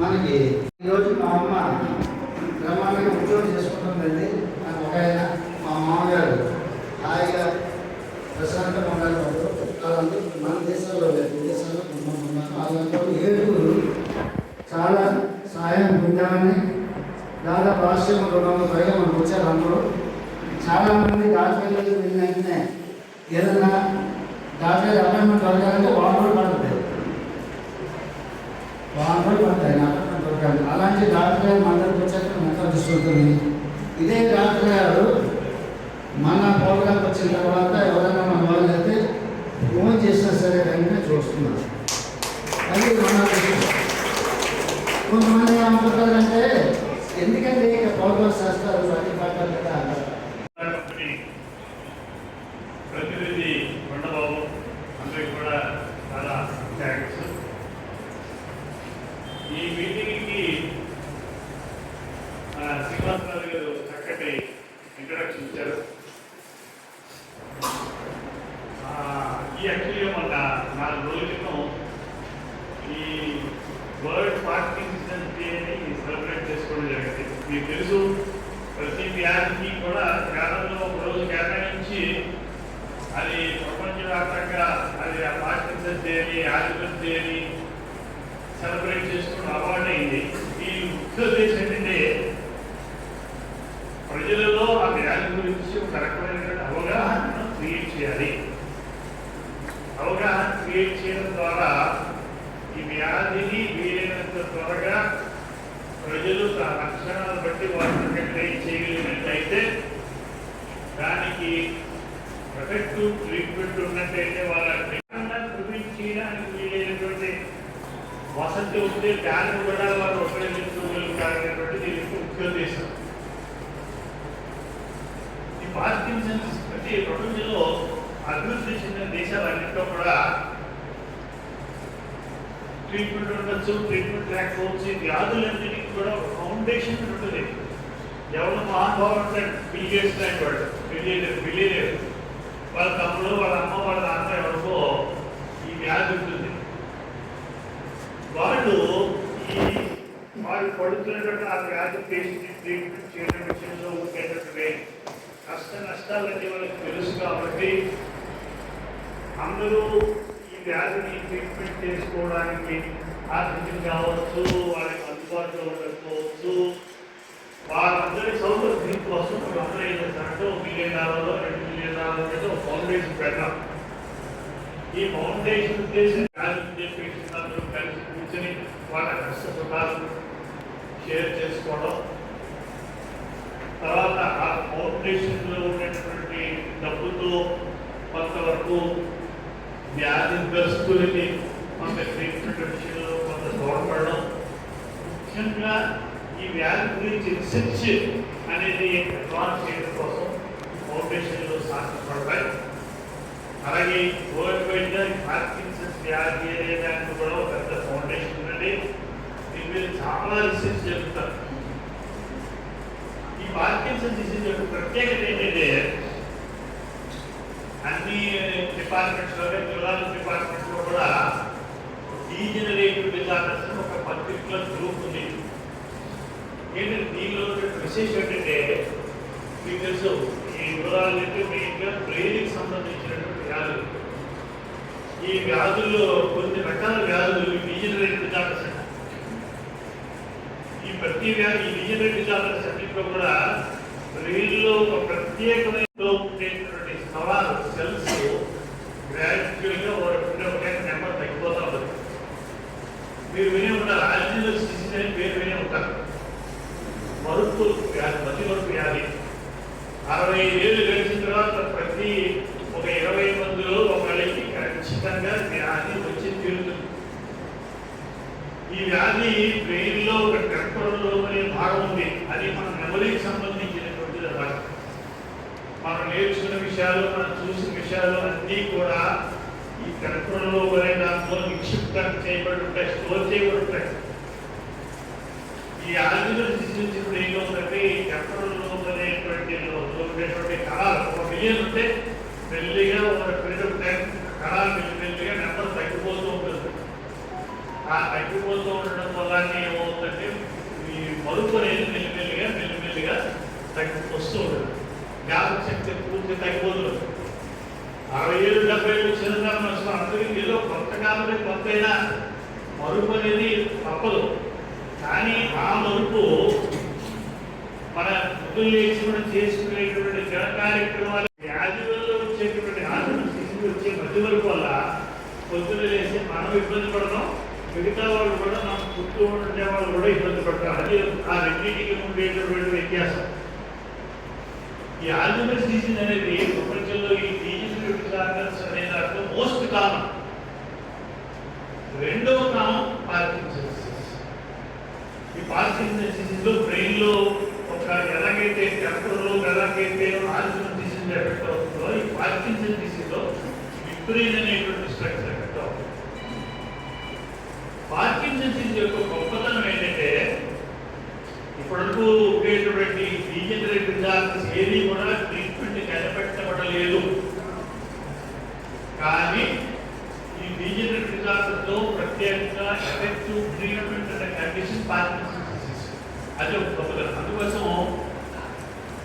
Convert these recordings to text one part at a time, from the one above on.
మనకి ఈరోజు మా అమ్మ బ్రహ్మాండంగా ఉద్యోగం చేసుకుంటుందండి. నాకు ఒక ఆయన మా మామగారు హాయిగా ప్రశాంతంగా ఉండాలి. వాళ్ళందరూ మన దేశంలో లేదు, విదేశాల్లో కొంతమంది ఉన్నారు. వాళ్ళందరూ ఏడుగురు చాలా సహాయం పొందామని దాదాపు రాష్ట్రంలో 200 పైగా మనకు వచ్చారు. అందరూ చాలామంది డాక్టర్లు వెళ్ళిన వెంటనే ఏదన్నా డాక్టర్ అపాయింట్మెంట్ దొరకాలంటే వారం పడుతుంది, పడతాయి అపాయింట్మెంట్ దొరకాలి. అలాంటి డాక్టర్ గారు మన దగ్గరకు వచ్చాక ఎంత దృష్టి. ఇదే డాక్టర్ గారు మన ప్రోగ్రాంకి వచ్చిన తర్వాత ఎవరైనా మన వాళ్ళు అయితే ఫోన్ చేసినా సరే వెంటనే చూస్తున్నారు. అది మన కొంతమంది ఏమంటారంటే ఎందుకంటే ఇక ప్రోగ్రామ్స్ చేస్తారు అన్ని పాఠాలు కదా అంటారు. ప్రతినిధి కొండబాబు అందరికి కూడా చాలా థ్యాంక్స్. ఈ మీటింగ్కి శ్రీనివాసరావు గారు చక్కటి ఇంట్రడక్షన్ ఇచ్చారు. ఈ యాక్చువల్గా మన 4 రోజుల క్రితం ఈ వరల్డ్ పార్కిన్సన్ డే అని సెలబ్రేట్ చేసుకోవడం జరిగింది. మీకు తెలుసు, ప్రతి వ్యాధికి కూడా కేరళలో ఒక రోజు కేటాయించి అది ప్రపంచవ్యాప్తంగా అది ఆ పార్కిన్సన్ డే అని ఆల్జీమర్ డే అని సెలబ్రేట్ చేసుకున్న అవార్డు అయింది. ఈ ముఖ్య ఉద్దేశం ఏంటంటే ప్రజలలో ఆ వ్యాధి గురించి ఒక రకమైనటువంటి అవగాహన క్రియేట్ చేయాలి. అవగాహన క్రియేట్ చేయడం ద్వారా ఈ వ్యాధిని వీలైనంత త్వరగా ప్రజలు లక్షణాలను బట్టి వాటిని రికగ్నైజ్ చేయగలిగినట్లయితే దానికి ఎఫెక్టివ్ ట్రీట్మెంట్ ఉన్నట్టయితే వాళ్ళ ప్రివెంట్ చేయడానికి వీలైనటువంటి వసతి ఉంటే దాన్ని కూడా వాళ్ళు ఉపయోగించుకోగలుగుతారనేటువంటి దీనికి ముఖ్య ఉద్దేశం. ఈ పార్కిన్సన్స్ అంటే ప్రపంచంలో అభివృద్ధి చెందిన దేశాలన్నింటిలో కూడా ట్రీట్మెంట్ ఉండొచ్చు, ట్రీట్మెంట్ లేకపోవచ్చు. ఈ వ్యాధులన్నిటికీ కూడా ఫౌండేషన్ ఉంటుంది. ఎవరు మహానుభావులు ఉంటాడు, బిల్ గేట్స్ లాంటి వాడు, బిలియనర్, వాళ్ళ తమ్ముడు, వాళ్ళ అమ్మ, వాళ్ళ నాన్న ఎవరికో ఈ వ్యాధి ఉంటుంది. వాళ్ళు పడుతున్నటువంటి ఆ వ్యాధి పేషెంట్ ట్రీట్మెంట్ చేయడం విషయంలో ఉండేటటువంటి కష్ట నష్టాలన్నీ వాళ్ళకి తెలుసు. కాబట్టి అందరూ ఈ వ్యాధిని ట్రీట్మెంట్ చేసుకోవడానికి ఆర్థికం కావచ్చు, వాళ్ళకి అందుబాటులో ఉండకపోవచ్చు, వాళ్ళందరి సౌకర్యం కోసం అందరూ ఏం చేస్తారంటే $1 మిలియన్ $2 మిలియన్ ఒక ఫౌండేషన్ పెడతాం. ఈ ఫౌండేషన్ ఉద్దేశం పేషెంట్స్ అందరూ కలిసి కూర్చొని వాళ్ళ కష్ట సుఖాలు షేర్ చేసుకోవడం, తర్వాత ఆ ఫౌండేషన్లో ఉన్నటువంటి డబ్బుతో కొంతవరకు వ్యాధిగ్రస్తులకి కొంత ట్రీట్మెంట్ విషయంలో కొంత తోడ్పడడం. ముఖ్యంగా ఈ వ్యాధి గురించి రీసెర్చ్ అనేది అడ్వాన్స్ చేయడం కోసం ఫౌండేషన్లో సహాయపడతాయి. అలాగే వరల్డ్ వైడ్గా పార్కిన్సన్స్ వ్యాధి అనే దానికి కూడా ఒక పెద్ద ఫౌండేషన్ ఉన్నది. దీని మీద చాలా రీసెర్చ్ జరుగుతారు. ఈ పార్కిన్సన్స్ డిసీజ్ యొక్క ప్రత్యేకత ఏంటంటే అన్ని డిపార్ట్మెంట్స్లో, న్యూరాలజీ డిపార్ట్మెంట్స్లో కూడా డీజనరేటివ్ డిజార్డర్స్ ఒక పర్టిక్యులర్ గ్రూప్ ఉంది. ఏంటంటే దీనిలో విశేషం ఏంటంటే మీకు తెలుసు, ఈ న్యూరాలజీ మెయిన్గా బ్రెయిన్కి సంబంధించినటువంటి వ్యాధులు. ఈ వ్యాధుల్లో కొన్ని రకాల వ్యాధులు డీజనరేటివ్ డిజార్డర్స్. ఈ ప్రతి వ్యాధి ఈ డీజనరేటివ్ డిజార్డర్స్ అన్నింటిలో కూడా బ్రెయిన్లో ఒక ప్రత్యేకమైన ఉండేటువంటి సవాలు సెల్స్ గ్రాడ్యువల్గా ఒక నెంబర్ తగ్గిపోతూ ఉంటుంది. మీరు వినే ఉంటారు, ఆల్జీమర్ డిసీజ్ అని పేరు వినే ఉంటారు. మరుపు వ్యాధి, మతి మరుపు వ్యాధి. 65 ఏళ్ళు గడిచిన తర్వాత ప్రతి ఒక 20 మందిలో ఒకళ్ళకి ఖచ్చితంగా వ్యాధి వచ్చి తీరుతుంది. ఈ వ్యాధి బ్రెయిన్లో ఒక టెంపరల్ లోబ్ అనే భాగం ఉంది. అది మన మెమరీకి సంబంధించినటువంటిది అన్నమాట. మనం నేర్చుకున్న విషయాలు, మనం చూసిన విషయాలు అన్నీ కూడా ఈ టెంపరల్ లోబ్ అనే దాంట్లో నిక్షిప్తం చేయబడి ఉంటాయి, స్టోర్ చేయబడి ఉంటాయి. ఈ ఆల్జీమర్ డిసీజ్ ఇప్పుడు ఏం ఉందంటే ఈ టెంపరల్ లోబ్ అనేటువంటి ఉండేటువంటి కణాలు 1 మిలియన్ ఉంటే మెల్లిగా ఒక పీరియడ్ ఆఫ్ టైం కణాలు మెల్లిగా నెంబర్ తగ్గిపోతూ ఉంటుంది. ఆ తగ్గిపోతూ ఉండడం వల్ల వస్తూ ఉంటుంది. జ్ఞాపక శక్తి పూర్తి తగ్గిపోతుంది. 60 ఏళ్ళు 70 ఏళ్ళు చిన్నతనం వస్తున్నాం, అందుకని ఏదో కొంతకాలమే కొంతైనా మరుపు అనేది తప్పదు. కానీ ఆ మరుపు మన ముద్దులు లేచి మనం చేసుకునేటువంటి జన కార్యక్రమాలు వ్యాధి వల్ల వచ్చేటువంటి ఆరోగ్య స్థితికి వచ్చే మధ్య వరకు వల్ల పొద్దున లేచి మనం ఇబ్బంది పడడం, మిగతా వాళ్ళు కూడా మనం చుట్టూ ఉండే వాళ్ళు కూడా ఇబ్బంది పడతారు. అది ఆ రెండింటికి ఉండేటటువంటి వ్యత్యాసం. ఈ ఆల్జీమర్స్ డిసీజ్ అనేది ప్రపంచంలో ఈ డీజనరేటివ్ డిజార్డర్స్ అనే దాంట్లో మోస్ట్ కామన్. రెండవ కామన్ పార్కిన్సన్స్ డిసీజ్. ఈ పార్కిన్సన్స్ డిసీజ్ లో బ్రెయిన్ లో ఒక ఎలాగైతే టెంపరలో ఎలాగైతే ఆల్జీమర్స్ డిసీజ్ ఎఫెక్ట్ అవుతుందో, ఈ పార్కిన్సన్స్ డిసీజ్ లో విప్రీన్ అనేటువంటి స్ట్రక్చర్ ఎఫెక్ట్ అవుతుంది. పార్కిన్సన్స్ డిసీజ్ యొక్క గొప్పతనం ఏంటంటే ఇప్పటివరకు ఉండేటువంటి డీజనరేటివ్ డిజార్డర్స్ ఏది కూడా ట్రీట్మెంట్ కనిపెట్టబడలేదు. కానీ ఈ డీజనరేటివ్ డిజార్డర్స్ లో ప్రత్యేకంగా ఎఫెక్టివ్ ట్రీట్మెంట్ అనే కండిషన్ పార్కిన్సన్స్ డిసీజ్. అది ఒక గొప్పతనం. అందుకోసం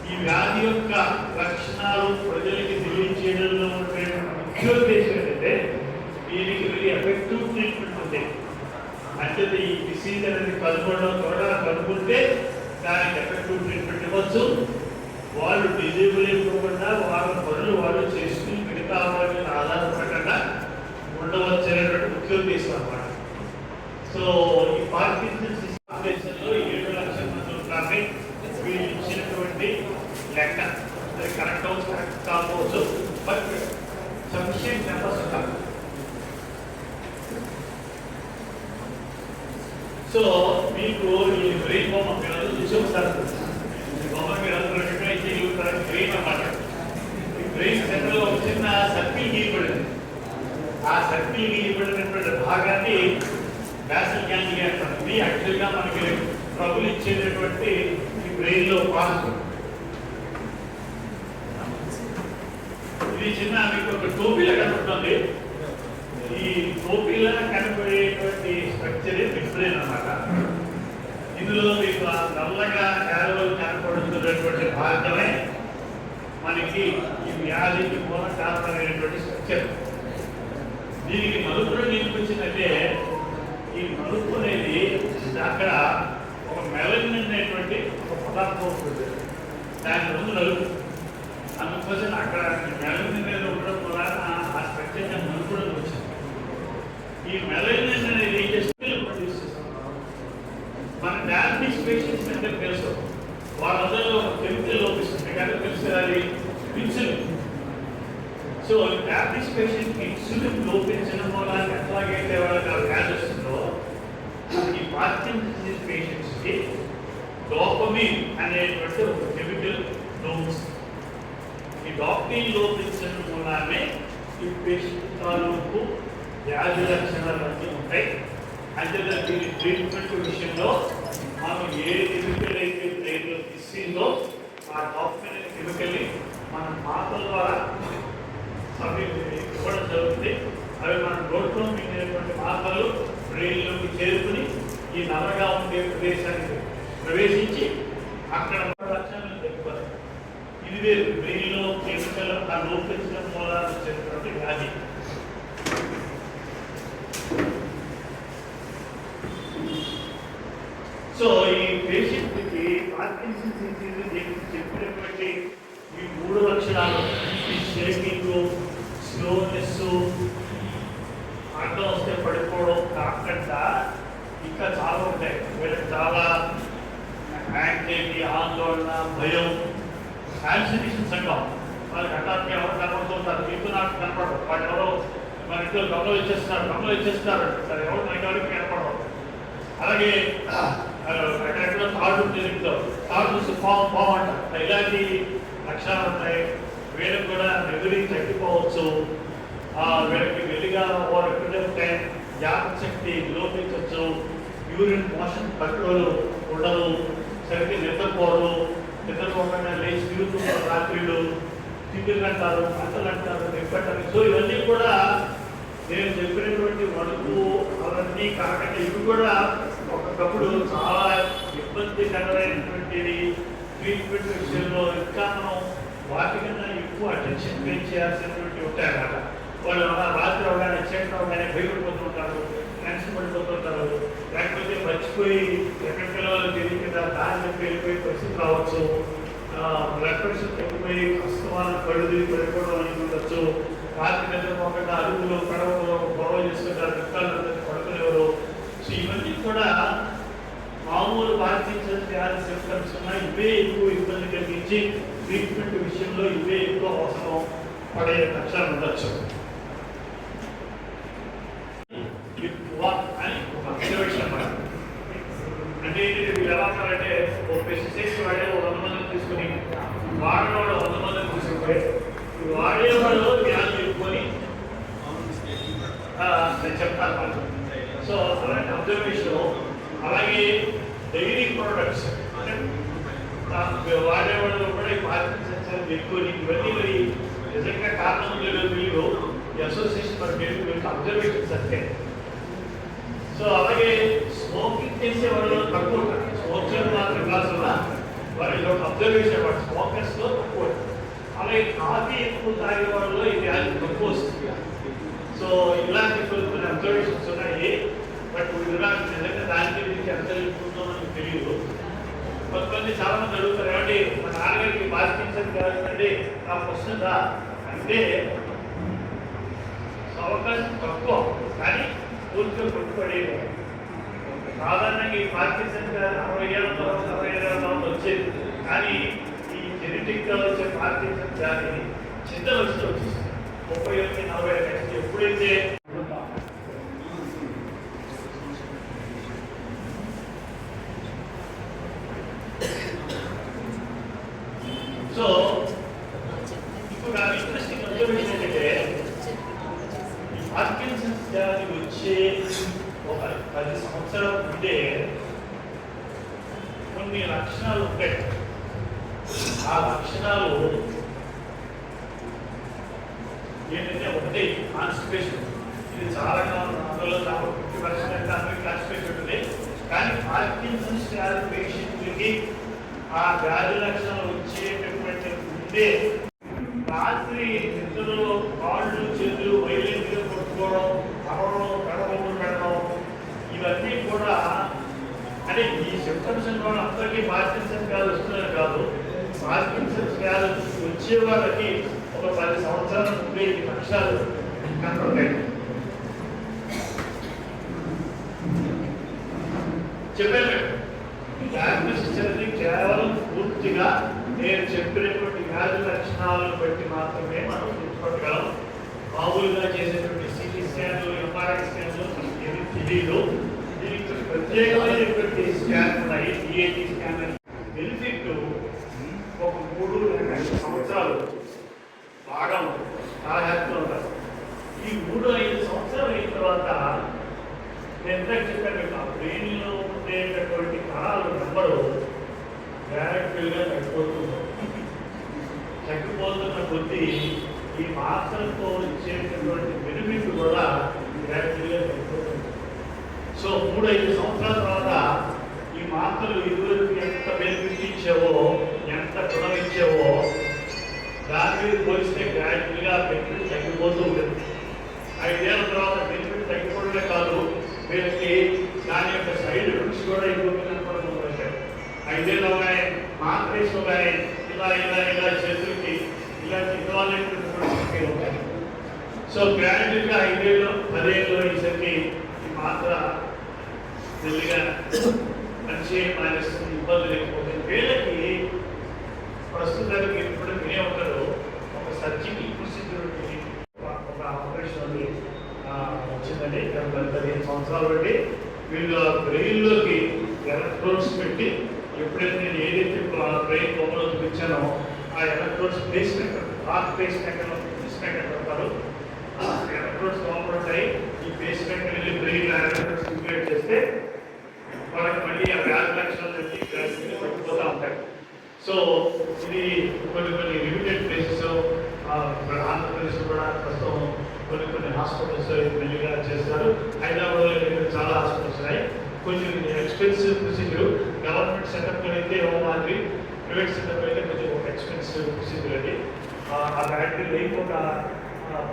ఈ వ్యాధి యొక్క లక్షణాలు ప్రజలకి తెలియజేయడంలో ఉండేటువంటి ముఖ్య ఉద్దేశం ఏంటంటే దీనికి వెరీ ఎఫెక్టివ్ ట్రీట్మెంట్ ఉంది. అంటే ఈ డిసీజ్ అనేది కనుగొనడం త్వరగా కనుగొంటే దానికి ఎఫెక్టివ్ ట్రీట్మెంట్ ఇవ్వచ్చు. వాళ్ళు డిజేబుల్ అయిపోకుండా వాళ్ళ పనులు వాళ్ళు చేసుకుని మిగతా వాళ్ళని ఆధారపడకుండా ఉండవచ్చు అనేటువంటి ముఖ్య ఉద్దేశం అన్నమాట. సో ఈ పార్కిన్సన్స్ లో 7 లక్షల మంది ఉంటారని వీళ్ళు ఇచ్చినటువంటి లెక్క. అది కరెక్ట్ అవచ్చు, కరెక్ట్ కాకపోవచ్చు, బట్ సఫిషియెంట్ నెంబర్స్ ఉంటారు. సో మీకు ఈ బ్రెయిన్ బొమ్మ మీరు చూసి ఒకసారి బొమ్మ మీరు అందరూ రికగ్నైజ్ చేయగలుగుతారు. బ్రెయిన్ అన్నమాట. ఈ బ్రెయిన్ సెంటర్లో ఒక చిన్న సర్కిల్ గీయబడింది. ఆ సర్కిల్ గీయబడినటువంటి భాగాన్ని బ్యాసిల్ గ్యాంగ్లియా అంటారు. ఇది యాక్చువల్గా మనకి ట్రబుల్ ఇచ్చేటటువంటి ఈ బ్రెయిన్ లో పార్ట్. ఇది చిన్న మీకు ఒక టోపీలా కనబడుతుంది. ఈ టోపీలా కనబడేటువంటి స్ట్రక్చర్ మిడ్బ్రెయిన్ అన్నమాట. ఇందులో మీకు ఆ నల్లగా యారోలు కనపడుతున్నటువంటి భాగమే మనకి ఈ వ్యాధికి మూల కారణమైనటువంటి స్ట్రక్చర్. దీనికి నలుపు రంగు ఎందుకు వచ్చిందంటే ఈ నలుపు అనేది అక్కడ ఒక మెలనిన్ అనేటువంటి ఒక పదార్థం ఉంటుంది. దాని రంగు నలుపు. అందుకోసం అక్కడ మెలనిన్ మీద ఉండడం వల్ల ఆ స్ట్రక్చర్ నలుపు రంగు వచ్చింది. ఈ మెలనిన్ అనేది ప్రొడ్యూస్ చేస్తాం. మన డయాబెటీస్ పేషెంట్స్ అంటే తెలుసు, వాళ్ళందరూ కెమికల్ లోపిస్తుంది. కానీ తెలుసు అది ఇన్సులిన్. సో డయాబెటీస్ పేషెంట్కి ఇన్సులిన్ లోపించడం వల్ల ఎట్లాగైతే వాళ్ళకి వ్యాధి వస్తుందో ఈ పార్కిన్సన్స్ పేషెంట్స్కి డోపమిన్ అనేటువంటి ఒక కెమికల్ లోపిస్తుంది. ఈ డోపమిన్ లోపించడం వల్లనే ఈ పేషెంట్ తాలూకు వ్యాధి లక్షణాలు అన్నీ ఉంటాయి. అంటే దీని ట్రీట్మెంట్ విషయంలో మనం ఏ కెమికల్ అయితే బ్రెయిన్లో ఇస్తుందో ఆ డోపమిన్ అనే కెమికల్ని మన మాటల ద్వారా ఇవ్వడం జరుగుతుంది. అవి మన నోట్లో మిగిలినటువంటి మాటలు బ్రెయిన్లోకి చేరుకుని ఈ నల్లగా ఉండే ప్రదేశానికి ప్రవేశించి అక్కడ లక్షణాలను తగ్గిపోతాయి. ఇది వేరు. బ్రెయిన్లో కెమికల్ ఆ లోపించడం మూలాన వచ్చేటువంటి వ్యాధి. సో ఈ పేషెంట్కి పార్కిన్సన్స్ డిసీజ్ చెప్పినటువంటి ఈ 3 లక్షణాలు, ఈ షేకింగ్, స్లోనెస్, అడ్డం వస్తే పడిపోవడం కాకుండా ఇంకా చాలా ఉంటాయి. వీళ్ళకి చాలా యాంగ్జైటీ, ఆందోళన, భయం, యాన్సిటేషన్ సంఘం. వాళ్ళకి హఠాత్తుగా ఎవరు కనపడుతుంటారు. మీకు నాకు కనపడరు. వాళ్ళు ఎవరో మన ఇంట్లో గమలో ఇచ్చేస్తున్నారు సరే ఎవరు నాకు ఎవరికి కనపడరు. అలాగే ఎక్కడెక్కడో తాడు తిరుగుతో తాడు చూసి పాము అంటారు. ఇలాంటి లక్షణాలు ఉంటాయి. వీళ్ళకి కూడా మెమరీ తగ్గిపోవచ్చు. వీళ్ళకి వెలిగా ఓరకుంటే జ్ఞాపక శక్తి లోపించవచ్చు. యూరిన్ మోషన్ కంట్రోల్ ఉండదు. సరిగ్గా నిద్రపోరు. నిద్రపోకుండా లేచి తిరుగుతుంటారు. రాత్రిళ్ళు తిండిలు అంటారు, మంటలు అంటారు, నిప్పంటారు. సో ఇవన్నీ కూడా నేను చెప్పినటువంటి వణుకు అవన్నీ కాకుండా ఇవి కూడా ఒకప్పుడు చాలా ఇబ్బందికరమైనటువంటివి ట్రీట్మెంట్ విషయంలో ఇంకా మనం వాటికన్నా ఎక్కువ అటెన్షన్ పే చేయాల్సినటువంటి ఉంటాయన్నమాట. వాళ్ళు రాత్రి అవగానే చీకటి అవగానే భయపడిపోతుంటారు, టెన్షన్ పడిపోతుంటారు, లేకపోతే మర్చిపోయి ఎక్కడికి వెళ్ళాలో తెలియకుండా దారిని వెళ్ళిపోయే పరిస్థితి రావచ్చు. బ్లడ్ ప్రెషర్ తగ్గిపోయి అస్తమానం కళ్ళు తిరిగి పడిపోవడం అనేది ఉండొచ్చు. రాత్రి నిద్రపోకుండా అరుగులు పడవలు గొడవ చేసుకుంటారు, దుఃఖాలు పడుకునేవారు. సో ఇవన్నీ కూడా మామూలు పార్కిన్సన్ వ్యాధి సిమ్టమ్స్ ఉన్నాయి. ఇవే ఎక్కువ ఇబ్బంది కలిగించి ట్రీట్మెంట్ విషయంలో ఇవే ఎక్కువ అవసరం పడే లక్షణాలు ఉండొచ్చు అని ఒక అబ్జర్వేషన్ అన్నమాట. అంటే వీళ్ళు ఎలా ఉన్నారంటే ఒక పెస్టిసైడ్స్ వాడే 100 మందిని తీసుకుని వాడేవాడు 100 మందిని తీసుకుంటే వాడేవాడు వ్యాధి ఎక్కువని నేను చెప్తాను వాళ్ళు. సో అలాంటి అబ్జర్వేషన్. అలాగే డైరీ ప్రోడక్ట్స్ అంటే వాడేవాళ్ళు కూడా ఈ పార్కిన్సన్స్ ఎక్కువ ఇవన్నీ మరి నిజంగా కారణం లేదు వీళ్ళు ఈ అసోసియేషన్ మరి వీళ్ళకి అబ్జర్వేషన్స్ అంటే. సో అలాగే స్మోకింగ్ చేసే వాళ్ళు తక్కువ ఉంటారు. స్మోక్ చేయడం మాత్రం కాదు వారి అబ్జర్వేషన్ వాడు స్మోకర్స్లో తక్కువ. అలాగే కాఫీ ఎక్కువ తాగే వాళ్ళలో ఈ వ్యాధి తక్కువ వస్తుంది. సో ఇలాంటి కొన్ని అబ్జర్వేషన్స్ ఉన్నాయి. బట్ నిజంగా దానికి దీనికి ఎంత చెప్పుకుందో మనకు తెలియదు. కొంతమంది చాలా మంది అడుగుతారు, ఏమంటే మా నాన్నగారికి పార్కిన్సన్ కాదండి నాకు వస్తుందా అంటే అవకాశం తక్కువ, కానీ పూర్తిగా కొట్టుపడేది. సాధారణంగా ఈ పార్కిన్సన్ 60 ఏళ్ళ తర్వాత 40 ఏళ్ళ తర్వాత వచ్చేది. కానీ ఈ జెనెటిక్గా వచ్చే పార్కిన్సన్ వ్యాధి చిన్న వయసులో వచ్చేస్తుంది. 30-40 ఏళ్ళ ఎప్పుడైతే సో ఇప్పుడు నాకు ఇంట్రెస్టింగ్ అబ్జర్వేషన్ ఏంటంటే ఈ పార్కిన్సన్స్ వ్యాధి వచ్చే ఒక 10 సంవత్సరాల ముందే కొన్ని లక్షణాలు ఉంటాయి. ఆ లక్షణాలు ఏంటంటే ఒకటి కాన్స్టిపేషన్. ఇది చాలా అందులో 50% అందరికీ కాన్స్టిపేషన్ ఉంటుంది. కానీ పార్కిన్సన్స్ వ్యాధి పేషెంట్లకి ఆ వ్యాధి లక్షణాలు వచ్చేటటువంటి ముందే రాత్రి నిద్రలో కాళ్ళు చేతులు వైలెంట్గా కొట్టుకోవడం, అరవడం, కడవలు పెట్టడం, ఇవన్నీ కూడా అంటే ఈ సిమ్టమ్స్ వాళ్ళు అందరికీ పార్కిన్సన్స్ వ్యాధి వస్తుందని కాదు. పార్కిన్సన్స్ వ్యాధి వచ్చే వాళ్ళకి ఒక 10 సంవత్సరాల ముందే ఈ లక్షణాలు కనపడతాయి. చెప్పాను డయాగ్నోసిస్ అనేది కేవలం పూర్తిగా నేను చెప్పినటువంటి వ్యాధి లక్షణాలను బట్టి మాత్రమే మనం గుర్తుపట్టగలం. మామూలుగా చేసేటువంటి సిటీ స్కాన్లు, ఎంఆర్ఐ స్కాన్లు ఏమి తెలియదు. దీనికి ప్రత్యేకమైనటువంటి స్కాన్ ఉన్నాయి. డిఏటి స్కాన్ బెనిఫిట్ ఒక 3-5 సంవత్సరాలు బాగా ఉంటుంది, చాలా హ్యాపీగా ఉంటారు. ఈ 3-5 సంవత్సరాలు అయిన తర్వాత నేను ఎంత చెప్పాను మీకు, ఆ బ్రెయిన్లో ఉండేటటువంటి కణాలు నెంబరు గ్రాడ్యువల్గా తగ్గిపోతున్న కొద్దీ ఈ మాత్రలతో వచ్చేటటువంటి బెనిఫిట్ కూడా గ్రాడ్యువల్గా తగ్గిపోతుంది. సో 3-5 సంవత్సరాల తర్వాత ఈ మాత్రలు ఇదివరకు ఎంత బెనిఫిట్ ఇచ్చావో, ఎంత గుణం ఇచ్చావో దాని మీద పోలిస్తే గ్రాడ్యువల్గా బెనిఫిట్ తగ్గిపోతూ ఉంటుంది. 5 ఏళ్ళ తర్వాత బెనిఫిట్ తగ్గిపోవడమే కాదు, వీళ్ళకి దాని యొక్క సైడ్ ఎఫెక్ట్స్ కూడా ఎక్కువ కనపడుతూ ఉంటాయి. 5 ఏళ్ళు ఉన్నాయి మాత్రేసి ఉన్నాయి, ఇలా చేతులకి ఇలాంటి ఇన్వాల్వ్మెంట్ ఉంటాయి. సో గ్రాడ్యువల్గా 5 ఏళ్ళు 10 ఏళ్ళు ఈసరికి ఈ మాత్ర మెల్లిగా మంచి మానేస్తుంది, ఇబ్బంది లేకపోతే వీళ్ళకి ప్రస్తుతానికి ఇప్పుడు వినే ఉంటారు. ఒక సర్జికల్ ప్రొసీజర్ ఒక ఆపరేషన్ వచ్చిందండి 15 సంవత్సరాలు బట్టి వీళ్ళ బ్రెయిన్లోకి ఎలక్ట్రోడ్స్ పెట్టి, ఎప్పుడైతే నేను ఏదైతే బ్రెయిన్ లోపల చూపించానో ఆ electrodes pacemaker, heart pacemaker అంటారు. ఆ ఎలక్ట్రోడ్స్ లోపల ఉంటాయి. ఈ పేస్ మేకర్ వెళ్ళి బ్రెయిన్ ఎలక్ట్రోడ్స్ స్టిమ్యులేట్ చేస్తే వాళ్ళకి మళ్ళీ ఆ వ్యాధి లక్షణాలు తగ్గిపోతూ ఉంటాయి. సో ఇది కొన్ని లిమిటెడ్ ప్లేసెస్ ఆంధ్రప్రదేశ్ కూడా ప్రస్తుతం కొన్ని హాస్పిటల్స్ మెల్లిగా చేస్తారు. హైదరాబాద్లో చాలా హాస్పిటల్స్ ఉన్నాయి. కొంచెం ఎక్స్పెన్సివ్ ప్రొసీజర్. గవర్నమెంట్ సెటప్లో అయితే ఓ మాదిరి, ప్రైవేట్ సెక్టర్ అయితే కొంచెం ఒక ఎక్స్పెన్సివ్ ప్రొసీజర్ అది. ఆ బ్యాటరీ లైఫ్ ఒక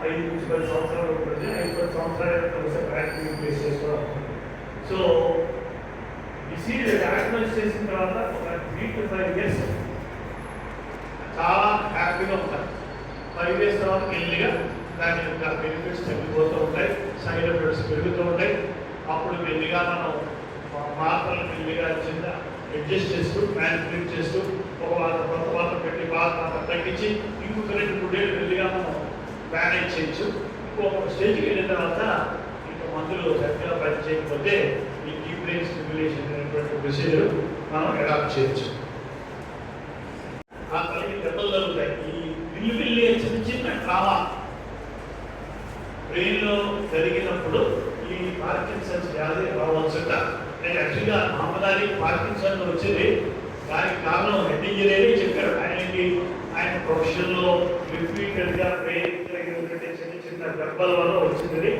5 నుంచి 10 సంవత్సరాలు ఉంటుంది. 5-10 సంవత్సరాలు బ్యాటరీ రీప్లేస్ చేసుకోవడం. సో డిసీజ్ డయాగ్నోస్ చేసిన తర్వాత ఒక 3 to 5 years చాలా హ్యాపీగా ఉంటారు. 5 years తర్వాత మెల్లిగా దాని యొక్క బెనిఫిట్స్ తగ్గిపోతూ ఉంటాయి, సైడ్ ఎఫెక్ట్స్ పెరుగుతూ ఉంటాయి. అప్పుడు మెల్లిగా మనం మాత్రలు మెల్లిగా చిన్న అడ్జస్ట్ చేస్తూ మ్యానిపులేట్ చేస్తూ ఒక కొత్త వాటర్ పెట్టి బాగా తగ్గించి ఇంకొక 2-3 ఏళ్ళు మెల్లిగా మనం మేనేజ్ చేయొచ్చు. ఇంకొక స్టేజ్కి వెళ్ళిన తర్వాత ఇంకా మందులు చక్కగా పని చేయకపోతే ఈ డీప్ బ్రెయిన్ స్టిమ్యులేషన్ అనేటువంటి ప్రొసీజర్ మనం అడాప్ట్ చేయొచ్చు. ఆ తల్లికి దెబ్బలు జరుగుతాయి. ఈ పిల్లి చిన్న చిన్న ట్రామా బ్రెయిన్లో జరిగినప్పుడు ఈ పార్కిన్సన్స్ వ్యాధి రావచ్చుట. నేను యాక్చువల్గా మామూలు పార్కిన్సన్ వచ్చింది, దానికి కారణం హెడ్ ఇంజనీరే చెప్పారు. ఆయన ప్రొఫెషన్లో రిపీటెడ్గా బ్రెయిన్ జరిగినటువంటి చిన్న చిన్న దెబ్బల వల్ల వచ్చింది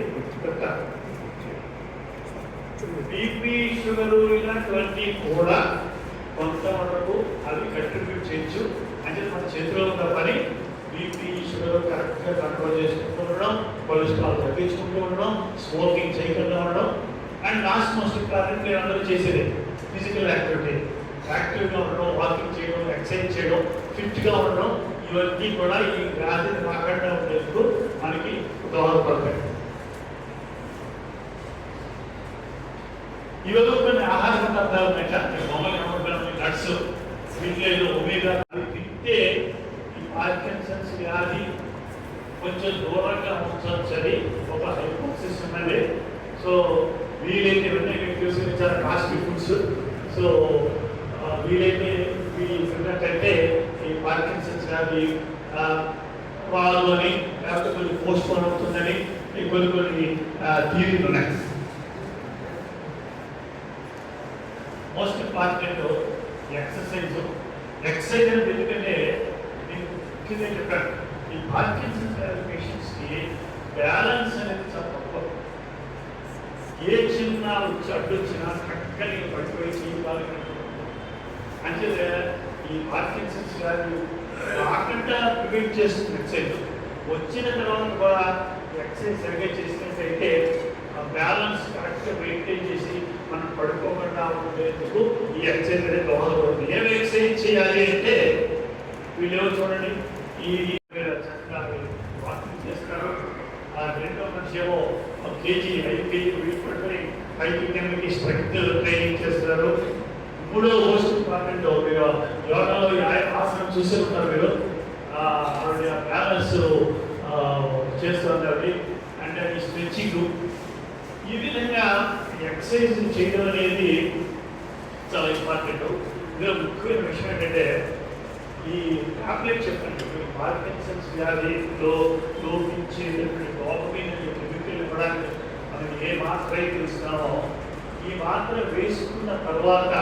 చెప్తారు. బీపీ, షుగరు ఇలాంటివన్నీ కూడా కొంతవరకు అవి కంట్రిబ్యూట్ చేయొచ్చు. అంటే మన చేతిలో ఉన్న పని బీపీ, షుగర్ కరెక్ట్గా కంట్రోల్ చేసుకుంటూ ఉండడం, కొలెస్ట్రాల్ తగ్గించుకుంటూ ఉండడం, స్మోకింగ్ చేయకుండా ఉండడం. అండ్ లాస్ట్ మోస్ట్ ఇంపార్టెంట్ మీరు అందరూ చేసేది ఫిజికల్ యాక్టివిటీ. యాక్టివ్గా ఉండడం, వాకింగ్ చేయడం, ఎక్సర్సైజ్ చేయడం, ఫిట్గా ఉండడం, ఇవన్నీ కూడా ఈ వ్యాధిని రాకుండా ఉండేందుకు మనకి దోహదపడతాయి. ఇవాళ కొన్ని ఆహార పదార్థాలు ఉన్నాయి, నట్స్, వీటిలో ఒమేగా తింటే ఈ పార్కిన్సన్స్ వ్యాధి కొంచెం దూరంగా ఉంచాలి. ఒక హైపోథసిస్ ఉన్నది. సో వీలైతే ఇవన్నీ మీకు తెలిసిన చాలా కాస్ట్లీ ఫుడ్స్. సో వీలైతే వీళ్ళకంటే ఈ పార్కిన్సన్స్ వ్యాధి వాళ్ళు అని లేకపోతే కొన్ని పోస్ట్పోన్ అవుతుందని కొన్ని థియరీలు ఉన్నాయి. మోస్ట్ ఇంపార్టెంట్ ఎక్సర్సైజ్ అనేది ఎందుకంటే నేను ముఖ్యంగా చెప్పాను, ఈ పార్కిన్సన్స్ పేషెంట్స్కి బ్యాలెన్స్ అనేది చాలా తక్కువ. ఏ చిన్న అడ్డు వచ్చినా చక్కని పడిపోయి జీవితాలు అంటే ఈ పార్కిన్సన్స్ వ్యాధి రాకుండా ప్రివెంట్ చేస్తుంది ఎక్సర్సైజ్. వచ్చిన తర్వాత కూడా ఎక్సర్సైజ్ సరిగ్గా చేసినట్టయితే బ్యాలెన్స్ కరెక్ట్గా మెయింటైన్ చేసి మనం పడుకోకుండా ఉండేందుకు ఈ ఎక్సర్సైజ్ అనేది దోహదపడుతుంది. ఏమి ఎక్సర్సైజ్ చేయాలి అంటే వీళ్ళు చూడండి, ఈ చక్కగా వాకింగ్ చేస్తారు. ఆ రెండో మనిషి ఏమో 5 kg వెయిట్ పట్టుకొని 5 kg స్ట్రెంగ్త్ ట్రైనింగ్ చేస్తున్నారు. మూడో మోస్ట్ ఇంపార్టెంట్ మీరు యోగాలో ఆసనం చూసి ఉంటారు. మీరు ఆవిడ బ్యాలెన్స్ చేస్తున్నారు అంటే అది స్ట్రెచ్చింగ్. ఈ విధంగా ఎక్సర్సైజ్ చేయడం అనేది చాలా ఇంపార్టెంట్. ఇందులో ముఖ్యమైన విషయం ఏంటంటే ఈ టాబ్లెట్ చెప్పండి, పార్కిన్సన్స్ వ్యాధిలో లోపించేటటువంటి డోపమైన్ కెమికల్ ఇవ్వడానికి మనం ఏ మాత్ర అయితే ఇస్తున్నామో ఈ మాత్ర వేసుకున్న తర్వాత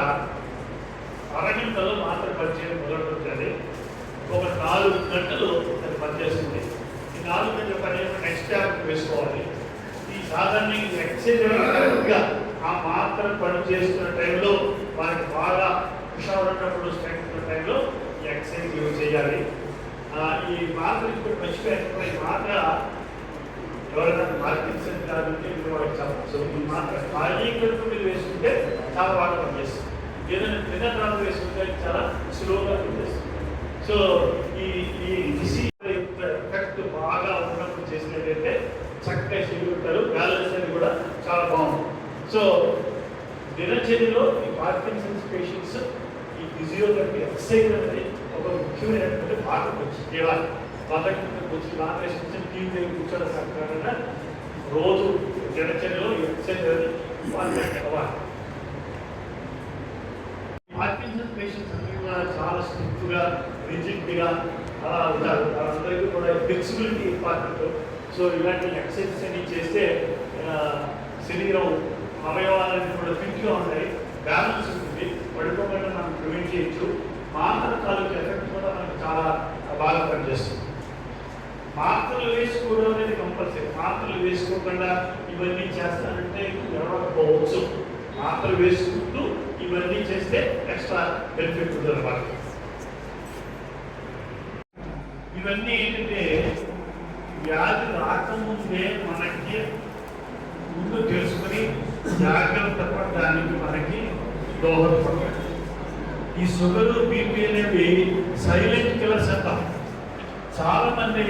అరగంటలో మాత్ర పనిచేయడం మొదలుపెట్టాలి. ఒక 4 గంటలు అది పనిచేస్తుంది. ఈ 4 గంటల పని నెక్స్ట్ ట్యాబ్లెట్ వేసుకోవాలి. ఈ సాధారణ ఎక్సర్సైజ్గా ఆ మాత్ర పని చేస్తున్న టైంలో వారికి బాగా హుషారున్నప్పుడు స్ట్రెంగ్త్ ఉన్న టైంలో ఈ ఎక్సర్సైజ్ యూజ్ చేయాలి. ఈ మాత్ర ఇప్పుడు మర్చిపోయినప్పుడు ఈ మాత్ర ఎవరైనా పార్కిన్సన్స్ కాబట్టి వాళ్ళకి చెప్పచ్చు. ఈ మాత్ర ఖాళీ కడుపు మీరు వేసుకుంటే చాలా బాగా పనిచేస్తుంది. ఏదైనా తిన్న తర్వాత వేసుకుంటే చాలా స్లోగా పనిచేస్తుంది. సో ఈ డిసీజ్ ఎఫెక్ట్ బాగా ఉన్నప్పుడు చేసినట్టయితే చక్కగా చేయగలుగుతారు. బ్యాలెన్స్ అనేది కూడా చాలా బాగుంది. సో దినచర్యలో ఈ పార్కిన్సన్స్ పేషెంట్స్ ఈ ఫిజియోథెరపీ ఎక్సర్సైజ్ అనేది ఒక ముఖ్యమైనటువంటి భాగం వచ్చి చేయాలి. వాళ్ళకి వచ్చి నాన్ టీవీ దగ్గర కూర్చోవడం కాకుండా రోజు దినచర్యలో ఈ ఎక్సర్సైజ్ అనేది ఇంపార్టెంట్ అవ్వాలి. పార్కిన్సన్స్ పేషెంట్స్ అందరూ కూడా చాలా స్ట్రిక్ట్గా రిజిడ్గా అలా ఉంటారు. వాళ్ళందరికీ కూడా ఫ్లెక్సిబిలిటీ ఇంపార్టెంట్. సో ఇలాంటి ఎక్సర్సైజెస్ అన్ని చేస్తే శరీరం అవయవాలన్నీ కూడా ఫిట్గా ఉంటాయి, బ్యాలెన్స్ ఉంటుంది, పడుకోకుండా మనం ప్రివెంట్ చేయొచ్చు. మాత్ర తాలూకు ఎఫెక్ట్ కూడా మనకు చాలా బాగా పనిచేస్తుంది. మాత్రలు వేసుకోవడం అనేది కంపల్సరీ. మాత్రలు వేసుకోకుండా ఇవన్నీ చేస్తానంటే ఎవరకపోవచ్చు. మాత్రలు వేసుకుంటూ ఇవన్నీ చేస్తే ఎక్స్ట్రా బెనిఫిట్ ఉంటుంది మనకి. ఇవన్నీ ఏంటంటే వ్యాధి రాకముందే మనకి ముందు తెలుసుకుని జాగ్రత్త పడడానికి మనకి దోహదపడతాయి. ఈ షుగర్ బీపీ అనేవి సైలెంట్ కిల్లర్స్ అంటాం. చాలా మంది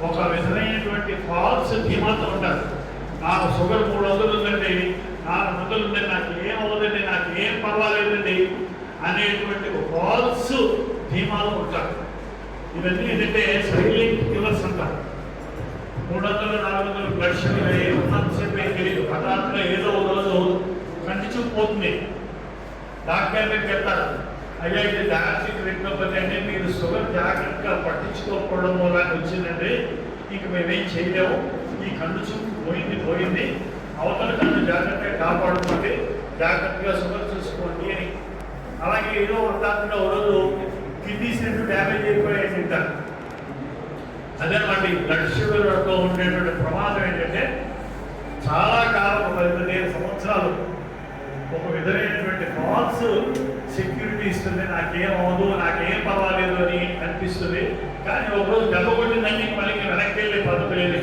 ఒక విధమైనటువంటి ఫాల్స్ ధీమాతో ఉంటారు. నాకు షుగర్ 300 ఉందండి, 400 ఉందండి, నాకు ఏం అవ్వదండి, నాకు ఏం పర్వాలేదండి అనేటువంటి ఫాల్స్ ధీమాలో ఉంటారు. ఇవన్నీ ఏంటంటే సైలెంట్ కిల్లర్స్ అంటారు. 300, 400 బ్లడ్ షుగర్ ఉన్నంతసేపు ఏం తెలియదు. హఠాత్తుగా ఏదో ఒక రోజు కంటి చూపు పోతుంది. డాక్టర్ దగ్గరికి వెళ్తారు, అయ్యా ఇది డయాబెటిక్ రెటినోపతి అంటే మీరు షుగర్ జాగ్రత్తగా పట్టించుకోకపోవడం మూలాన్ని వచ్చిందండి, ఇంక మేమేం చేయలేము, ఈ కన్ను చూపు పోయింది, అవతల కన్ను జాగ్రత్తగా కాపాడుకోండి, జాగ్రత్తగా షుగర్ చూసుకోండి అని. అలాగే ఏదో హఠాత్తుగా ఒక రోజు కిడ్నీస్ రెండు డ్యామేజ్ అయిపోయాయి తింటారు. అదేనమాట ఈ బ్లడ్ షుగర్తో ఉండేటువంటి ప్రమాదం ఏంటంటే చాలా కాలం, 15 సంవత్సరాలు ఒక విధమైనటువంటి ఫాల్స్ సెక్యూరిటీ ఇస్తుంది. నాకేం అవ్వదు, నాకేం పర్వాలేదు అని అనిపిస్తుంది. కానీ ఒకరోజు దెబ్బ కొట్టిందండి, మళ్ళీ వెనక్కి వెళ్ళి పద్ధతి లేదు.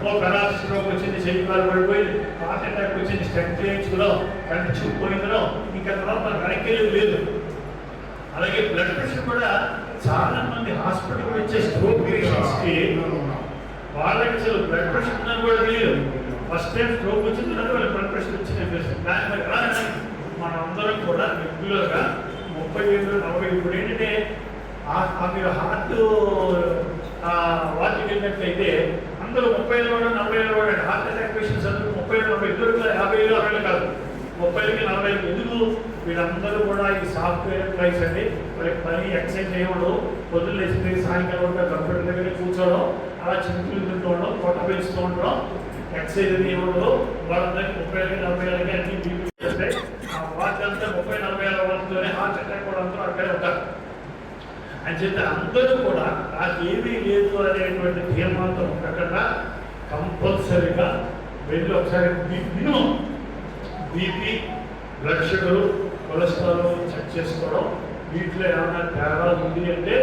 ఓ పెరాలసిస్ స్ట్రోక్ వచ్చింది, చెయ్యి కాలు పడిపోయింది, హార్ట్ అటాక్ వచ్చింది, స్టెంట్ చేయించుకున్నాం, కంటి చూపు పోయిందో, ఇంకా తర్వాత వెనక్కి వెళ్ళేది లేదు. అలాగే బ్లడ్ ప్రెషర్ కూడా చాలా మంది హాస్పిటల్కి వచ్చే స్ట్రోక్ పేషెంట్స్కి వాళ్ళకి అసలు బ్లడ్ ప్రెషర్ ఉందని కూడా తెలియదు. ఫస్ట్ టైం స్ట్రోక్ వచ్చింది అంటే వాళ్ళకి బ్లడ్ ప్రెషర్ వచ్చింది. దాని మరి మనందరం కూడా రెగ్యులర్గా 35-40 ఇప్పుడు ఏంటంటే మీరు హార్ట్ వాటికి వెళ్ళినట్లయితే అందరూ 30 ఏళ్ళు 40 ఏళ్ళు కూడా హార్ట్ అటాక్ పేషెంట్స్ అందరూ 30-40 ఇద్దరు 50 ఏళ్ళు 60 కాదు, 30-40 ఎందుకు వీళ్ళందరూ కూడా ఈ సాఫ్ట్వేర్ ఎంప్లాయీస్ అండి. వాళ్ళకి పని ఎక్సర్సైజ్ చేయడం, పొద్దున్న లేచి సాయంకాలం కంప్యూటర్ దగ్గర కూర్చోవడం, అలా చింతలు తింటూ ఉండడం, పొట్ట పెంచుతూ ఉండడం, ఎక్సర్సైజ్ అది ఇవ్వడం, వాళ్ళందరికీ 30-40 ఏళ్ళకి అన్ని బీపీ వస్తాయి. వాళ్ళంతా 30-40 ఏళ్ళ వాళ్ళతోనే హార్ట్ అటాక్ కూడా అందరూ అక్కడే ఉంటారు. అని చెప్పి అందరూ కూడా నాకు ఏమీ లేదు అనేటువంటి ధీమాతో ఉండకుండా కంపల్సరీగా వెళ్ళి ఒకసారి minimum BP, blood sugar, cholesterol check చేసుకోవడం, వీటిలో ఏమైనా తేడా ఉంది అంటే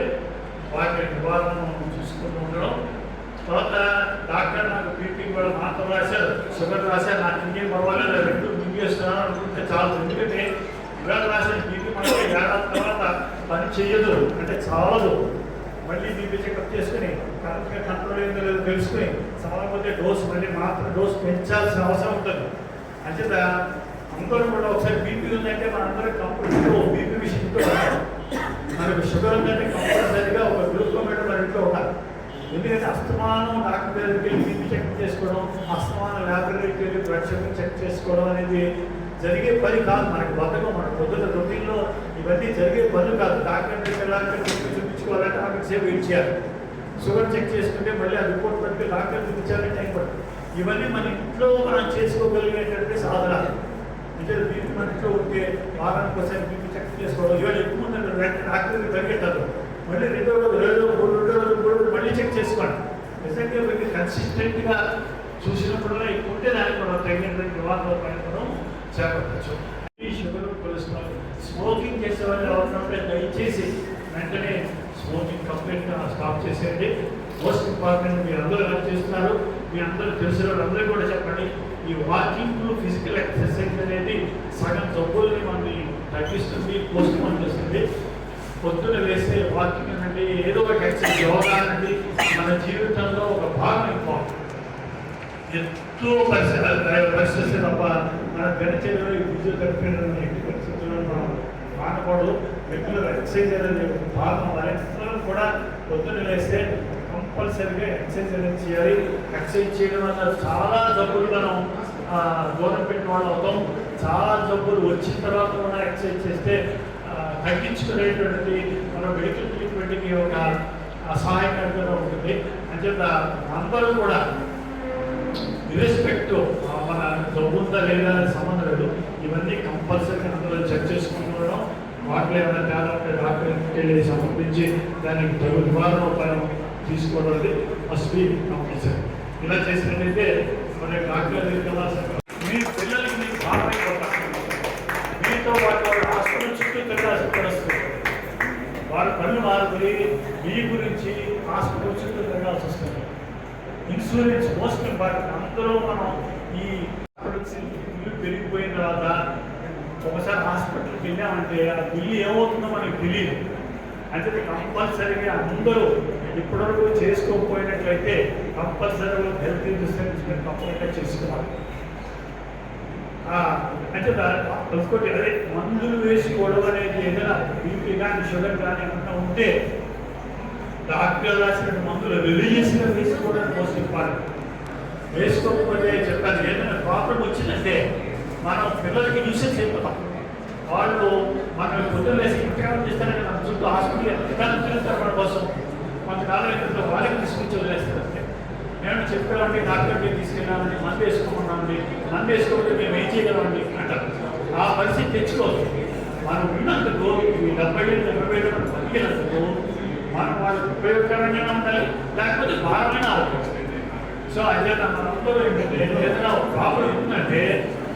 వాటి నివారణ చూసుకుంటూ ఉండడం. తర్వాత డాక్టర్ నాకు బీపీ కూడా మాత్రం రాశారు, షుగర్ రాశారు, నాకు ఇంకేం పర్వాలేదు, రెండు మింగేస్తున్నాను అనుకుంటే చాలు. ఎందుకంటే ఇవాళ రాసిన బీపీ మనకి ఏడాది తర్వాత పని చేయదు అంటే చాలదు. మళ్ళీ బీపీ చెకప్ చేసుకుని కరెక్ట్గా కంట్రోల్ అయిందో లేదో తెలుసుకుని చాలామంది డోస్ మళ్ళీ మాత్రం డోస్ పెంచాల్సిన అవసరం ఉంటుంది. అంచేత అందరూ కూడా ఒకసారి బీపీ ఉందంటే మనందరం కంపల్సరీగా బీపీ విషయంతో మనకు షుగర్ ఉందంటే కంపల్సరీగా ఒక గ్లూకోమీటర్ మన ఇంట్లో ఉండాలి. ఎందుకంటే అస్తమానం డాక్టర్ దగ్గరికి వెళ్ళి బీపీ చెక్ చేసుకోవడం, అస్తమానం ల్యాబొరేటరీకి వెళ్ళి బ్లడ్ షుగర్ చెక్ చేసుకోవడం అనేది జరిగే పని కాదు. మనకి బతకం, మన పొద్దున్న రొటీన్లో ఇవన్నీ జరిగే పనులు కాదు. డాక్టర్ దగ్గరికి వెళ్ళాలంటే బీపీ చూపించుకోవాలంటే ఆమెకు సేపు వెయిట్ చేయాలి. షుగర్ చెక్ చేసుకుంటే మళ్ళీ ఆ రిపోర్ట్ పట్టుకు డాక్టర్ చూపించాలంటే టైం పడుతుంది. ఇవన్నీ మన ఇంట్లో మనం చేసుకోగలిగేటటువంటి సాధన. అంటే బీపీ మన ఇంట్లో ఉంటే వారానికి ఒకసారి బీపీ చెక్ చేసుకోవడం. ఇవాళ ఎక్కువ మంది డాక్టర్కి పరిగెత్తారు, మళ్ళీ 2వ రోజు 2 రోజులు మళ్ళీ చెక్ చేసుకోండి. నిజంగా మీకు కన్సిస్టెంట్గా చూసినప్పుడల్లా ఎక్కువ ఉంటే దానికి మనం తగినటువంటి నివారణ ప్రయత్నం చేపట్టచ్చు. ఈ షుగర్, కొలెస్ట్రాల్, స్మోకింగ్ చేసే వాళ్ళు ఎవరికంటే దయచేసి వెంటనే స్మోకింగ్ కంప్లీట్గా స్టాప్ చేసేయండి. మోస్ట్ ఇంపార్టెంట్ మీరు అందరూ ఎలా చేస్తున్నారు, మీ అందరూ తెలిసిన వాళ్ళందరూ కూడా చెప్పండి. ఈ వాకింగ్, ఫిజికల్ ఎక్సర్సైజ్ అనేది సగం జబ్బుల్ని మనల్ని తగ్గిస్తుంది, పోస్ట్ పోన్ చేస్తుంది. పొద్దున వేసే వాకింగ్ అనేది ఏదో ఒక ఎక్సర్సైజ్, యోగా అనేది మన జీవితంలో ఒక భాగం ఇంపార్టెంట్. ఎంతో పరిస్థితి తప్ప మన దినచర్యలో ఈ ఫిజియోథెరపీ ఎట్టి పరిస్థితుల్లో మనం మానకూడదు. రెగ్యులర్ ఎక్సర్సైజ్ అనేది ఒక భాగం. అందరం కూడా పొద్దున్న వేస్తే కంపల్సరీగా ఎక్సర్సైజ్ అనేది చేయాలి. ఎక్సర్సైజ్ చేయడం వల్ల చాలా జబ్బులు మనం దూరం పెట్టిన వాళ్ళు అవుతాం. చాలా జబ్బులు వచ్చిన తర్వాత కూడా ఎక్సర్సైజ్ చేస్తే తగ్గించుకునేటువంటి మన మెడికల్ ట్రీట్మెంట్కి ఒక సహాయకరంగా ఉంటుంది. అంచేత అందరూ కూడా ఇర్రెస్పెక్ట్ మన జబ్బుందా లేదా సంబంధం లేదు, ఇవన్నీ కంపల్సరీగా అందరూ చెక్ చేసుకుంటున్నాం. వాటిలో ఏమైనా తేడా ఉంటే డాక్టర్కి వెళ్ళి సంబంధించి దానికి తగు నివారణ ఉపాయం తీసుకోవడం అనేది మస్ట్ బి కంపల్సరీ. ఇలా చేసినట్లయితే మన డాక్టర్ దగ్గరికి వెళ్ళాల్సిన మీ పిల్లలకి మీకు బాగా మీతో పాటు హాస్పిటల్ చుట్టూ తిరగాల్సిన పరిస్థితి, వాళ్ళ పనులు డబ్బులు మారిపోయి మీ గురించి హాస్పిటల్ చుట్టూ తిరగాల్సి వస్తుంది. Insurance most important. అందరూ మనం ఈ బిల్లు పెరిగిపోయిన తర్వాత ఒకసారి హాస్పిటల్కి వెళ్ళామంటే ఆ బిల్లు ఏమవుతుందో మనకి తెలియదు. అంటే కంపల్సరీగా అందరూ ఇప్పటివరకు చేసుకోకపోయినట్లయితే కంపల్సరీగా హెల్త్ ఇన్సూరెన్స్ మీరు కంపల్సరీగా చేసుకోవాలి. అంటే ఇంకోటి అదే మందులు వేసుకోవడం అనేది ఏదైనా బీపీ కానీ షుగర్ కానీ ఏమన్నా ఉంటే డాక్టర్ రాసిన మందులు రిలీజియస్గా వేసుకోవడానికి మోస్ట్ ఇంపార్టెంట్. వేసుకోకపోతే చెప్పాలి ఏదైనా ప్రాబ్లం వచ్చిందంటే మనం పిల్లలకి చూసే చెప్తాం. వాళ్ళు మనం పొద్దున్న వేసి ఇంటికాలం చేస్తారంటే మన చుట్టూ హాస్పిటల్ ఎంతకాలం తిరుగుతారు మన కోసం. కొంతకాలం ఏంటంటే వాళ్ళకి తీసుకొచ్చి వదిలేస్తారు. నేను చెప్పామండి డాక్టర్ దగ్గర తీసుకెళ్ళామండి, మందు వేసుకోమన్నామండి, మందు వేసుకోకపోతే మేము ఏం చేయగలమండి అంటారు. ఆ పరిస్థితి తెచ్చుకోవచ్చు. మనం ఉన్నందుకు ఈ 70 ఏళ్ళు 80 ఏళ్ళు బతికినందుకు మనం వాళ్ళకి ఉపయోగకరంగా ఉండాలి, లేకపోతే భారమైన అవుతుంది. సో అదే మనందరూ ఏంటంటే ఏదైనా ప్రాబ్లం ఉందంటే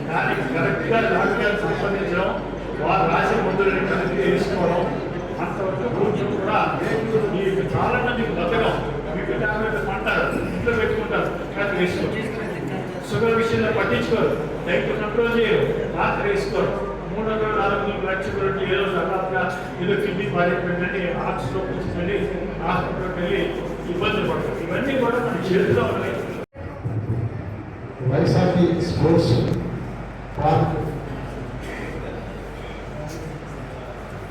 దానికి కరెక్ట్గా డాక్టర్ సంబంధించడం, వారు రాసే మందులు తీసుకోవడం అంతవరకు కూడా ఈ చాలా మందికి బతకం. మీకు టాబ్లెట్ అంటారు, ఇంట్లో పెట్టుకుంటారు, కానీ వేసుకోరు. షుగర్ విషయంలో పట్టించుకోరు, డైట్ కంట్రోల్ చేయరు, రాత్రి వేసుకోరు. 300 400 లక్షలు ఏదో సదాపుగా ఏదో కిడ్నీ పాడైపోయిందండి, హార్ట్ స్ట్రోక్ వచ్చిందండి, హాస్పిటల్కి వెళ్ళి ఇబ్బందులు పడతారు. ఇవన్నీ కూడా మన చేతిలో ఉన్నాయి. వైశాఖి స్పోర్ట్స్ పార్క్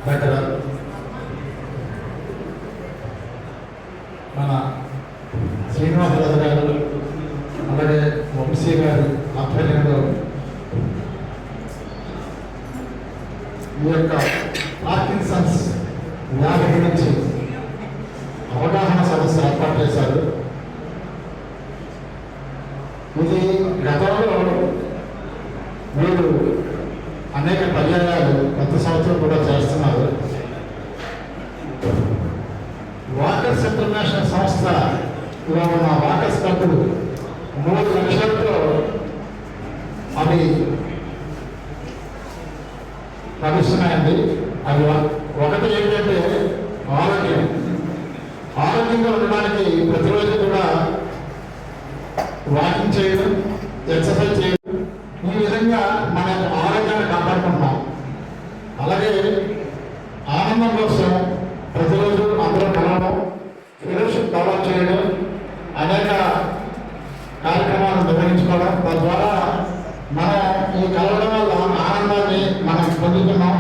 దగ్గర మన శ్రీనివాసరాజు గారు అలాగే వంశీ గారు ఆధ్వర్యంలో ఈ యొక్క పార్కిన్సన్స్ వ్యాధి గురించి అవగాహన సదస్సు ఏర్పాటు చేశారు. ఇది గతంలో మీరు అనేక పర్యాయాలు గత సంవత్సరం కూడా చేస్తున్నారు. వాకర్స్ ఇంటర్నేషనల్ సంస్థలో ఉన్న వాకర్స్ క్లబ్లు 3 లక్షలతో అవి లభిస్తున్నాయండి. అవి ఒకటి ఏంటంటే ఆరోగ్యంగా ఉండడానికి ప్రతిరోజు కూడా వాకింగ్ చేయడం, ఎక్సర్సైజ్ చేయడం, ఈ విధంగా మన ఆరోగ్యాన్ని కాపాడుకుంటున్నాం. అలాగే ఆనందం కోసం ప్రతిరోజు అందరూ కలవడం, ఫెలోషిప్ డెవలప్ చేయడం, అనేక కార్యక్రమాలు నిర్వహించుకోవడం, తద్వారా మనం ఈ కలవడం వల్ల ఆనందాన్ని మనం పొందుతున్నాం.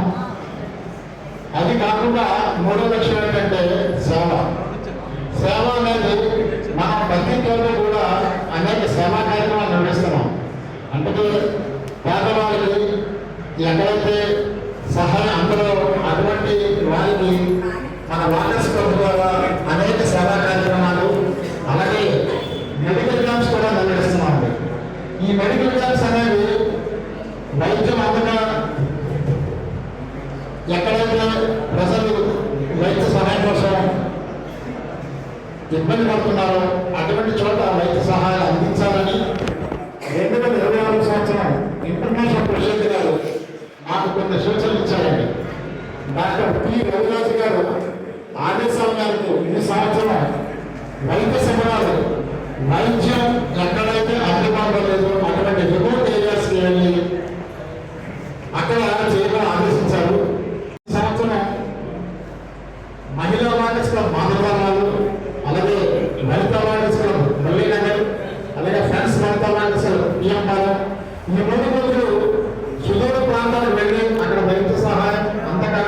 అది కాకుండా 3వ లక్ష్యం ఏంటంటే సేవ. సేవ అనేది మనం ప్రతి చోట కూడా అనేక సేవా కార్యక్రమాలు నిర్వహిస్తున్నాం. అంటే పేదవాళ్ళకి ఎక్కడైతే సహాయం అందరూ అటువంటి వారికి మన వాకర్స్ క్లబ్ ద్వారా అనేక సేవా కార్యక్రమాలు, అలాగే మెడికల్ క్యాంప్స్ కూడా నిర్వహిస్తున్నాం. ఈ మెడికల్ క్యాంప్స్ అనేవి వైద్యం అందక ఎక్కడైతే ప్రజలు వైద్య సహాయం కోసం ఇబ్బంది పడుతున్నారో అటువంటి చోట వైద్య సహాయాలు అందించాలని 2026 సంవత్సరం ఇంటర్నేషనల్ ప్రెసిడెంట్ గారు మాకు కొన్ని సూచనలు ఇచ్చారండి. డాక్టర్ పి రవిరాజు గారు ఆదేశాల మేరకు ఈ సంవత్సరం వైద్య శిబిరాలు, వైద్యం ఎక్కడైతే అందుబాటులో లేదు అటువంటి రిమోట్ ఏరియాస్కి వెళ్ళి అక్కడ చేయడం ఆదేశించారు. ఈ సంవత్సరం మహిళా వాకర్స్ క్లబ్ మాధవరాలు, అలాగే లలిత వాకర్స్ క్లబ్ మురళీనగర్, అలాగే ఫ్రెండ్స్ లలిత వాకర్స్ పిఎంపాలెం, ఈ 3 రోజులు సుదూర ప్రాంతాలకు వెళ్ళి అక్కడ వైద్య సహాయం అంతగా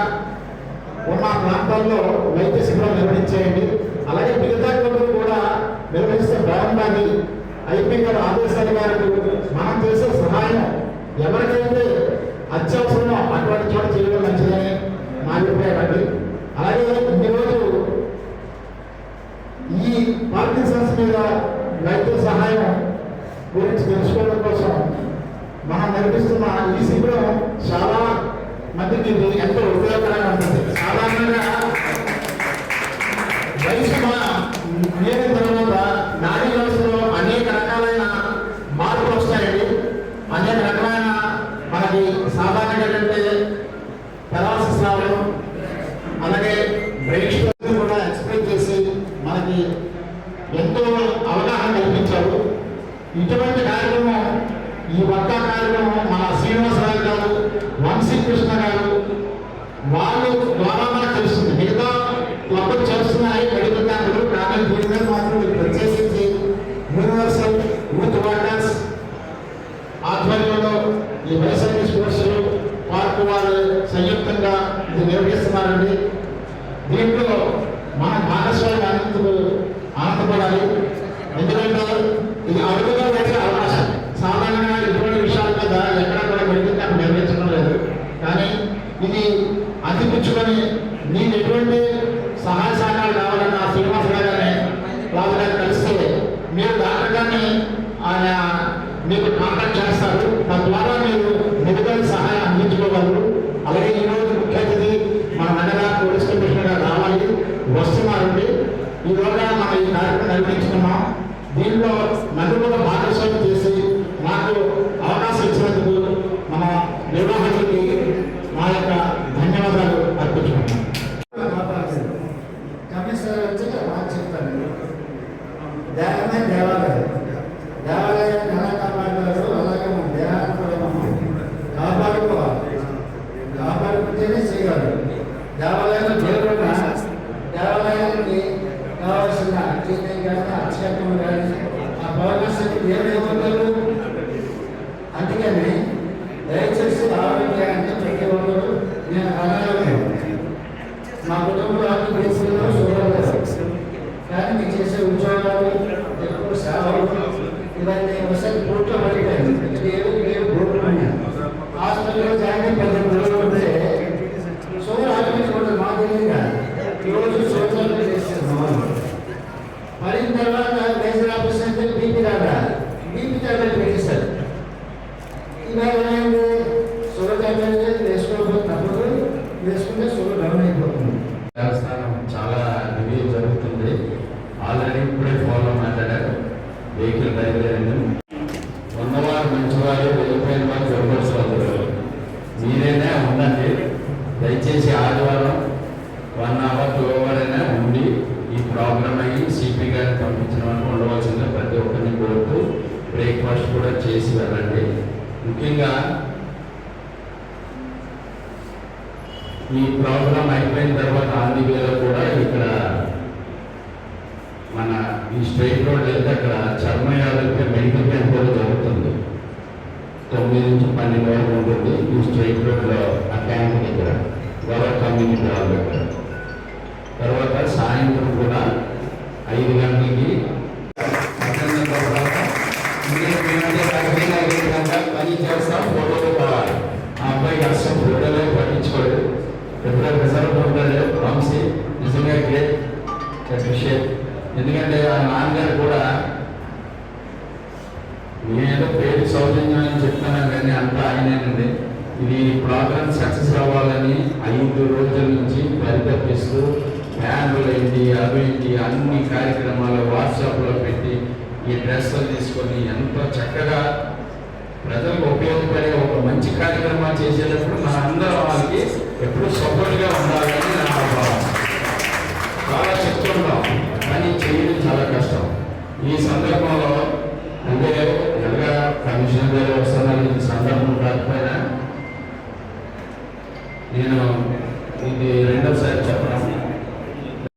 ఉన్న ప్రాంతాల్లో వైద్య శిబిరం నిర్వహించేయండి. అలాగే మిగతా క్లబ్లు కూడా నిర్వహిస్తే బాగుండాలి. ఐపీ గారి ఆదేశాల మేరకు మనం చేసే సహాయం ఎవరికైతే అత్యవసరమో అటువంటి చోట చేయడం మంచిదని నా అభిప్రాయం అండి. అలాగే ఈరోజు ఈ పార్కిన్సన్స్ మీద వైద్య సహాయం గురించి తెలుసుకోవడం కోసం మనం నిర్మిస్తున్న ఈ శిబిరం చాలా మందికి ఎంతో ఉపయోగకరంగా ఉంటుంది. సాధారణంగా వయసు నేనే తర్వాత నాడీ వ్యవస్థలో అనేక రకాలైన మార్పులు వస్తాయండి. అనేక రకమైన మనకి సాధారణంగా ఏంటంటే పెరాలసిస్ రావడం, అలాగే బ్రెయిన్ శ్రీకృష్ణ గారు వాళ్ళు ద్వారా మనకు తెలుస్తుంది. మిగతా క్లబ్లు చేస్తున్నాయి మెడికల్ క్యాంపులు, కానీ దీని మీద మాత్రం వీళ్ళు ప్రత్యేకించి యూనివర్సల్ యూత్ వాటర్స్ ఆధ్వర్యంలో ఈ వేసవి స్పోర్ట్స్లు పార్కు వాళ్ళు సంయుక్తంగా ఇది నిర్వహిస్తున్నారండి. దీంట్లో మన భాగస్వామి ఆనందపడాలి. ఎందుకంటే ఇది అడుగుగా వేసే అవకాశం. సాధారణంగా ఇటువంటి విషయాల మీద ఎక్కడ కూడా మెడికల్ క్యాంప్ నిర్వహించడం లేదు. కానీ ఇది అందిపుచ్చుకొని నీకు ఎటువంటి సహాయ సహకారాలు కావాలన్నా శ్రీనివాసరావు గారిని రాజు గారిని కలిస్తే మీరు డాక్టర్ గారిని ఆయన మీకు కాంటాక్ట్ చేస్తారు. తద్వారా మీరు మెడికల్ సహాయం అందించుకోగలరు. అలాగే ఈరోజు ముఖ్య అతిథి మన నగర పోలీస్ కమిషనర్ గారు రావాలి, వస్తున్నారండి. ఈరోజు మనం ఈ కార్యక్రమం నిర్వహించుకున్నాం. దీంట్లో నన్ను కూడా భాగస్వామ్యం చేసి నాకు అవకాశం ఇచ్చినందుకు మన నిర్వాహకులకి మా యొక్క ధన్యవాదాలు అర్పించుకుంటున్నాం. కమిషనర్ వచ్చి నాకు చెప్తాను. దేవమే దేవాలయం, దేవాలయాన్ని ఎలా కాపాడారు అలాగే మన దేవాన్ని కూడా మనం కాపాడుకోవాలి. కాపాడుకుంటేనే చేయగలరు. దేవాలయంలో దేవుడు దేవాలయానికి కావాల్సిన క్లీనింగ్ కానీ అక్షకం కానీ ఆ పౌర్ణశక్తి దేవుడు ఏమవుతారు. అందుకని దయచేసి ఆరోగ్యాన్ని ప్రతి ఒక్కరు నేను అలాగే మా కుటుంబంలో అన్ని దేశంలో చూడలేదు. కానీ మీకు చేసే ఉద్యోగాలు ఎక్కువ సేవలు ఇవన్నీ ఒకసారి కోర్టులో పడిపోయాయి. ఏడు కోర్టులు ఉన్నాయి. హాస్పిటల్లో జాయిన్ 10 రోజులు ఉంటే షుగర్ ఆటోమేటిక్ ఉంటుంది. మా తెలియదుగా ఈరోజు సోదరులు చేస్తున్నాం. పడిన తర్వాత మేజర్ ఆపరేషన్ అంటే బీపీ రాదా, బీపీ టాబ్లెట్ పెట్టేశారు. ఇవాళ ఏమైంది, షుగర్ టాబ్లెట్ వేసుకోకపోతే వేసుకుంటే షుగర్ డౌన్ అయిపోతుంది. దేవస్థానం చాలా రివ్యూ జరుగుతుంది. ఆల్రెడీ ఇప్పుడే ఫోన్లో మాట్లాడారు. వెహికల్ బయలుదేరింది. ఉన్నవారు మంచివారు, వెళ్ళిపోయిన వారు జరగవలసి. మీరైనా ఉండండి. దయచేసి ఆదివారం 1 hour 2 hour అయినా ఉండి ఈ ప్రోగ్రామ్ అయ్యి సిపి గారిని పంపించిన వాళ్ళు ఉండవలసిందే ప్రతి ఒక్కరిని కోరుతూ బ్రేక్ఫాస్ట్ కూడా చేసి వెళ్ళండి. ముఖ్యంగా ఈ ప్రోగ్రాం అయిపోయిన తర్వాత ఆంధ్రవేలో కూడా ఇక్కడ మన ఈ స్ట్రైట్ రోడ్ వెళ్తే అక్కడ చర్మయాలకి మెడికల్ క్యాంప్ కూడా జరుగుతుంది. 9 నుంచి 12 వరకు ఉంటుంది. ఈ స్ట్రైట్ రోడ్లో ఆ క్యాంప్ దగ్గర గౌరవ కమ్యూనిటీ హాల్ దగ్గర. తర్వాత సాయంత్రం కూడా 5 గంటలకి పని చేస్తాం. ఫోటోలు కావాలి. ఆ అబ్బాయికి అసలు ఫోటోలే పట్టించుకోడు. ఎప్పుడో రిజర్వ్ ఉంటాడు. వంశీ నిజంగా గ్రేట్ అప్రిషియేట్. ఎందుకంటే ఆ నాన్నగారు కూడా నేనేదో పేరు సౌజన్యం అని చెప్తున్నాను కానీ అంతా ఆయనేనండి. ఇది ప్రోగ్రామ్ సక్సెస్ అవ్వాలని 5 రోజుల నుంచి పరితపిస్తూ ఫ్యాన్లు ఏంటి అవేంటి అన్ని కార్యక్రమాలు వాట్సాప్లో పెట్టి ఈ డ్రెస్సులు తీసుకొని ఎంతో చక్కగా ప్రజలకు ఉపయోగపడే ఒక మంచి కార్యక్రమాలు చేసేటప్పుడు మన అందరం వాళ్ళకి ఎప్పుడు సపోర్ట్గా ఉండాలని నా భావన. చాలా చెప్తుంటాం కానీ చేయడం చాలా కష్టం. ఈ సందర్భంలో అంటే ఎలాగా కమిషనర్ గారు వస్తున్నారు. ఈ సందర్భం కాకపోయినా నేను ఇది